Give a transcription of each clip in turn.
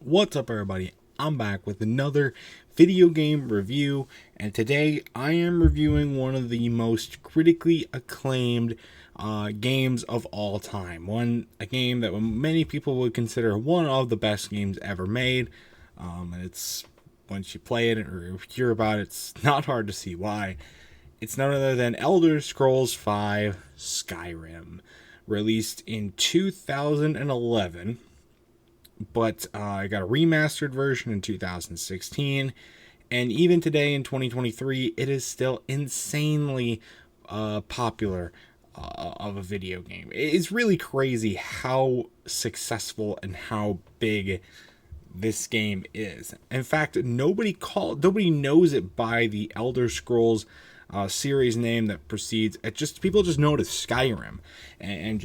What's up, everybody? I'm back with another video game review, and today I am reviewing one of the most critically acclaimed games of all time. A game that many people would consider one of the best games ever made. And it's once you play it or hear about it, it's not hard to see why. It's none other than Elder Scrolls V Skyrim, released in 2011. But I got a remastered version in 2016, and even today in 2023, it is still insanely popular of a video game. It's really crazy how successful and how big this game is. In fact, nobody knows it by the Elder Scrolls series name that precedes it. Just people just know it as Skyrim and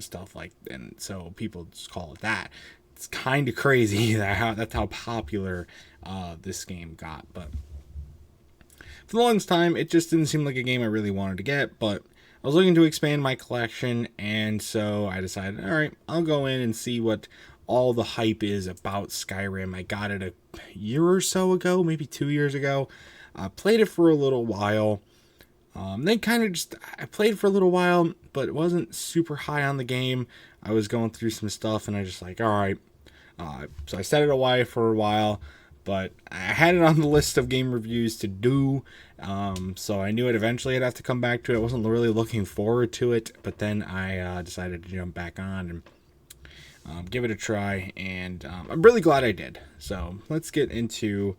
stuff like, and so people just call it that. It's kind of crazy that's how popular this game got. But for the longest time, it just didn't seem like a game I really wanted to get. But I was looking to expand my collection, and so I decided, all right, I'll go in and see what all the hype is about Skyrim. I got it a year or so ago, maybe 2 years ago. Played it for a little while. Then I played for a little while, but it wasn't super high on the game. I was going through some stuff, and I just like, all right. So I set it away for a while, but I had it on the list of game reviews to do. So I knew it eventually I'd have to come back to it. I wasn't really looking forward to it, but then I decided to jump back on and give it a try, and I'm really glad I did. So let's get into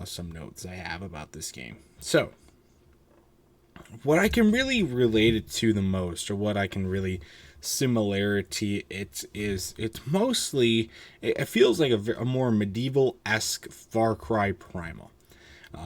some notes I have about this game. So, what I can really relate it to the most, or what I can really similarity it mostly, it feels like a more medieval-esque Far Cry Primal.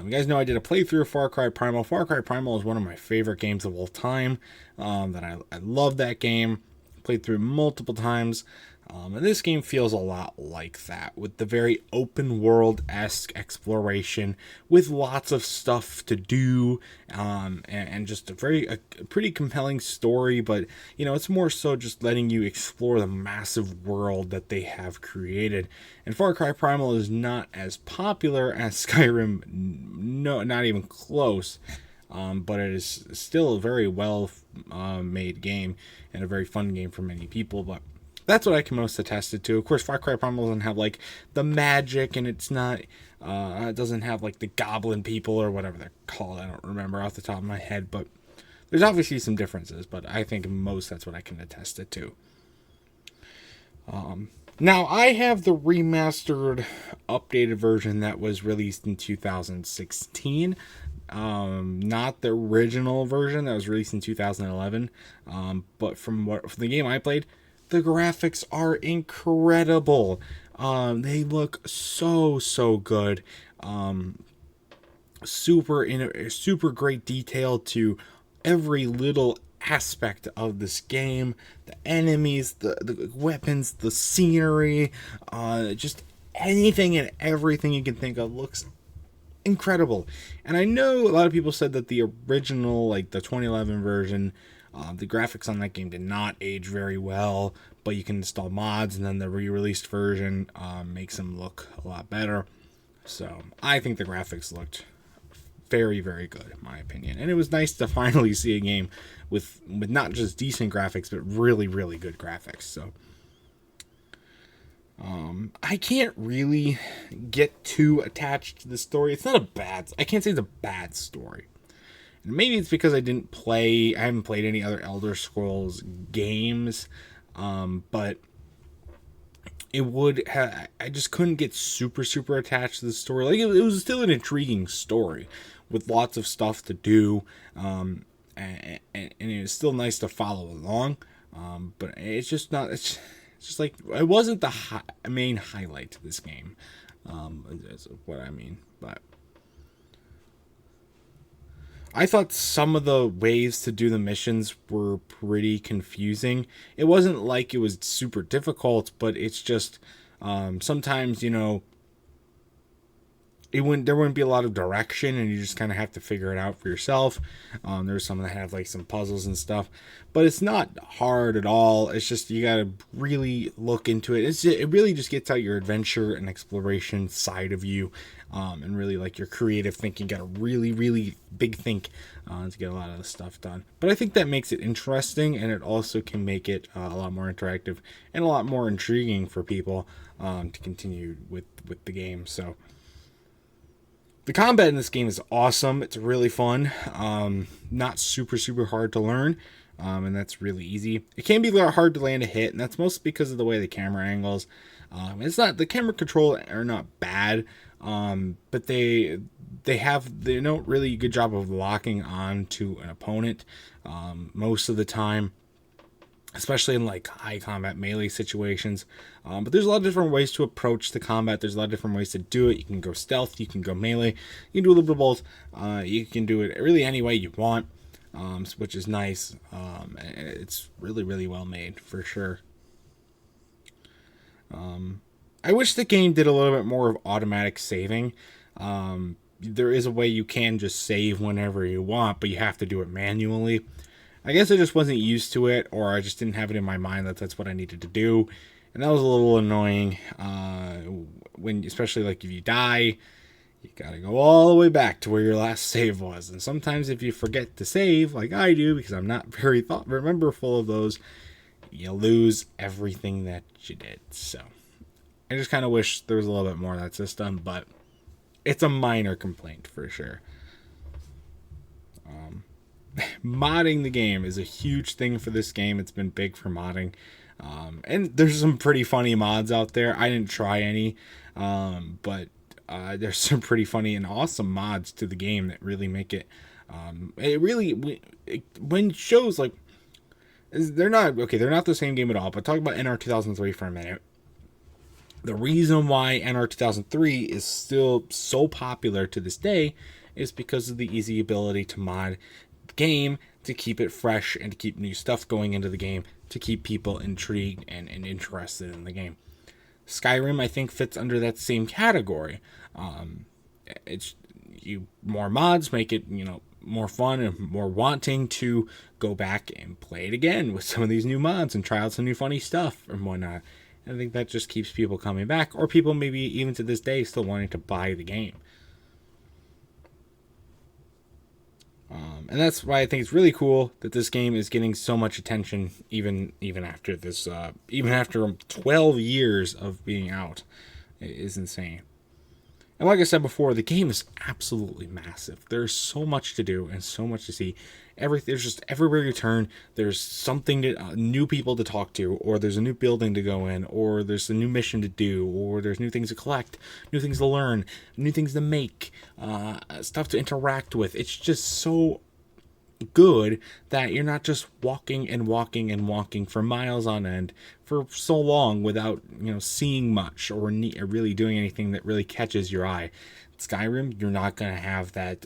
You guys know I did a playthrough of Far Cry Primal. Far Cry Primal is one of my favorite games of all time. I love that game. Played through multiple times. And this game feels a lot like that, with the very open world-esque exploration, with lots of stuff to do, and just a pretty compelling story. But it's more so just letting you explore the massive world that they have created. And Far Cry Primal is not as popular as Skyrim, no, not even close. But it is still a very well made game and a very fun game for many people. But that's what I can most attest it to. Of course, Far Cry Primal doesn't have like the magic, and it doesn't have like the goblin people or whatever they're called. I don't remember off the top of my head, but there's obviously some differences. But I think most that's what I can attest it to. Now I have the remastered, updated version that was released in 2016. Not the original version that was released in 2011. But from the game I played, the graphics are incredible. They look so good. Super great detail to every little aspect of this game. The enemies, the weapons, the scenery, just anything and everything you can think of looks incredible. And I know a lot of people said that the original, like the 2011 version, the graphics on that game did not age very well, but you can install mods, and then the re-released version makes them look a lot better. So I think the graphics looked very good, in my opinion. And it was nice to finally see a game with not just decent graphics, but really good graphics. So I can't really get too attached to the story. I can't say it's a bad story. And maybe it's because I haven't played any other Elder Scrolls games, but I just couldn't get super attached to the story. Like, it was still an intriguing story with lots of stuff to do, and it was still nice to follow along, but it's just not, it's just like, it wasn't the main highlight to this game, is what I mean. But I thought some of the ways to do the missions were pretty confusing. It wasn't like it was super difficult, but it's just, sometimes, there wouldn't be a lot of direction, and you just kind of have to figure it out for yourself. There's some that have like some puzzles and stuff, but it's not hard at all. It's just you gotta really look into it. It really just gets out your adventure and exploration side of you, and really like your creative thinking. Got a really big think to get a lot of the stuff done. But I think that makes it interesting, and it also can make it a lot more interactive and a lot more intriguing for people to continue with the game. So the combat in this game is awesome. It's really fun. Not super hard to learn, and that's really easy. It can be hard to land a hit, and that's mostly because of the way the camera angles. It's not, the camera control are not bad, but they don't really good job of locking on to an opponent most of the time, especially in like high combat melee situations. But there's a lot of different ways to approach the combat. There's a lot of different ways to do it. You can go stealth, you can go melee, you can do a little bit of both. You can do it really any way you want, which is nice. It's really well made for sure. I wish the game did a little bit more of automatic saving. There is a way you can just save whenever you want, but you have to do it manually. I guess I just wasn't used to it, or I just didn't have it in my mind that that's what I needed to do. And that was a little annoying, especially like if you die, you gotta go all the way back to where your last save was. And sometimes if you forget to save, like I do, because I'm not very rememberful of those, you lose everything that you did. So I just kind of wish there was a little bit more of that system, but it's a minor complaint for sure. Modding the game is a huge thing for this game. It's been big for modding. And there's some pretty funny mods out there. I didn't try any, but there's some pretty funny and awesome mods to the game that really make it. When shows like, they're not the same game at all, but talk about NR 2003 for a minute. The reason why NR 2003 is still so popular to this day is because of the easy ability to mod the game, to keep it fresh and to keep new stuff going into the game, to keep people intrigued and interested in the game. Skyrim, I think, fits under that same category. It's more mods make it, more fun and more wanting to go back and play it again with some of these new mods and try out some new funny stuff and whatnot. I think that just keeps people coming back, or people maybe even to this day still wanting to buy the game. And that's why I think it's really cool that this game is getting so much attention, even after this, even after 12 years of being out. It is insane. And like I said before, the game is absolutely massive. There's so much to do and so much to see. There's just everywhere you turn, there's something new people to talk to, or there's a new building to go in, or there's a new mission to do, or there's new things to collect, new things to learn, new things to make, stuff to interact with. It's just so good that you're not just walking for miles on end for so long without seeing much or really doing anything that really catches your eye. Skyrim, you're not going to have that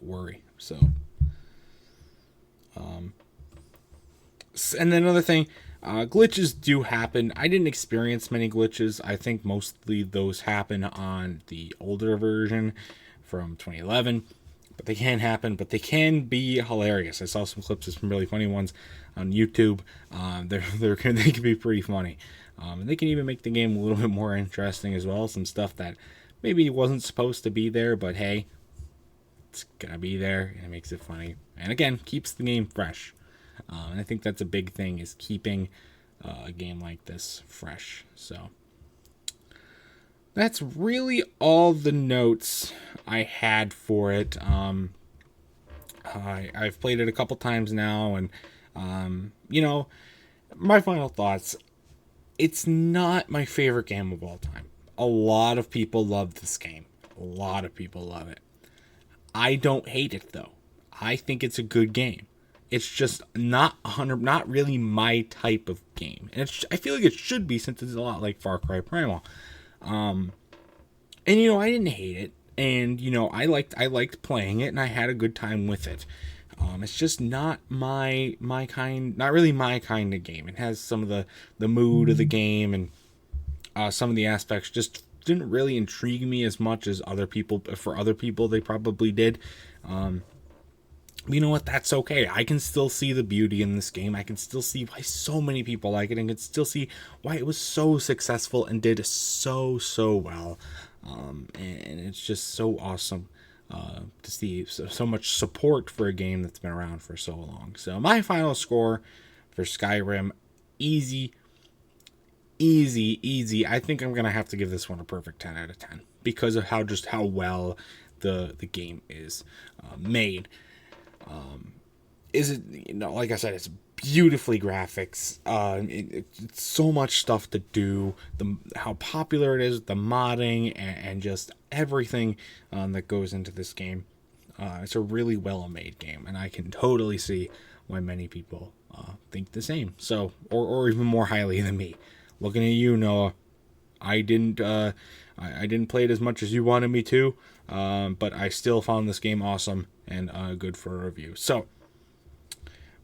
worry. So and then another thing, glitches do happen. I didn't experience many glitches. I think mostly those happen on the older version from 2011, but they can happen, but they can be hilarious. I saw some clips of some really funny ones on YouTube. They can be pretty funny, and they can even make the game a little bit more interesting as well. Some stuff that maybe wasn't supposed to be there, but hey, it's gonna be there, and it makes it funny, and again, keeps the game fresh. And I think that's a big thing, is keeping a game like this fresh. So that's really all the notes I had for it. I've played it a couple times now, and my final thoughts. It's not my favorite game of all time. A lot of people love this game. A lot of people love it. I don't hate it though. I think it's a good game. It's just not really my type of game, and I feel like it should be, since it's a lot like Far Cry Primal. And I didn't hate it, and I liked playing it, and I had a good time with it. It's just not my kind, not really my kind of game. It has some of the mood of the game, and some of the aspects just didn't really intrigue me as much as other people. For other people, they probably did. You know what? That's okay. I can still see the beauty in this game. I can still see why so many people like it, and can still see why it was so successful and did so well. And it's just so awesome to see so much support for a game that's been around for so long. So my final score for Skyrim, easy. I think I'm gonna have to give this one a perfect 10 out of 10 because of how well the game is made. Is it, like I said, it's beautifully graphics. It's so much stuff to do. How popular it is, the modding, and just everything that goes into this game. It's a really well made game, and I can totally see why many people think the same. So, or even more highly than me. Looking at you, Noah, I didn't play it as much as you wanted me to, but I still found this game awesome and good for a review. So,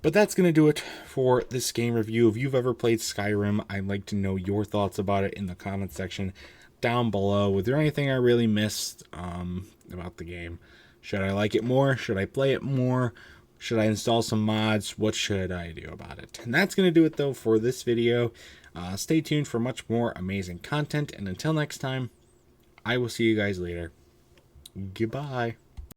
but that's going to do it for this game review. If you've ever played Skyrim, I'd like to know your thoughts about it in the comment section down below. Was there anything I really missed about the game? Should I like it more? Should I play it more? Should I install some mods? What should I do about it? And that's going to do it, though, for this video. Stay tuned for much more amazing content. And until next time, I will see you guys later. Goodbye.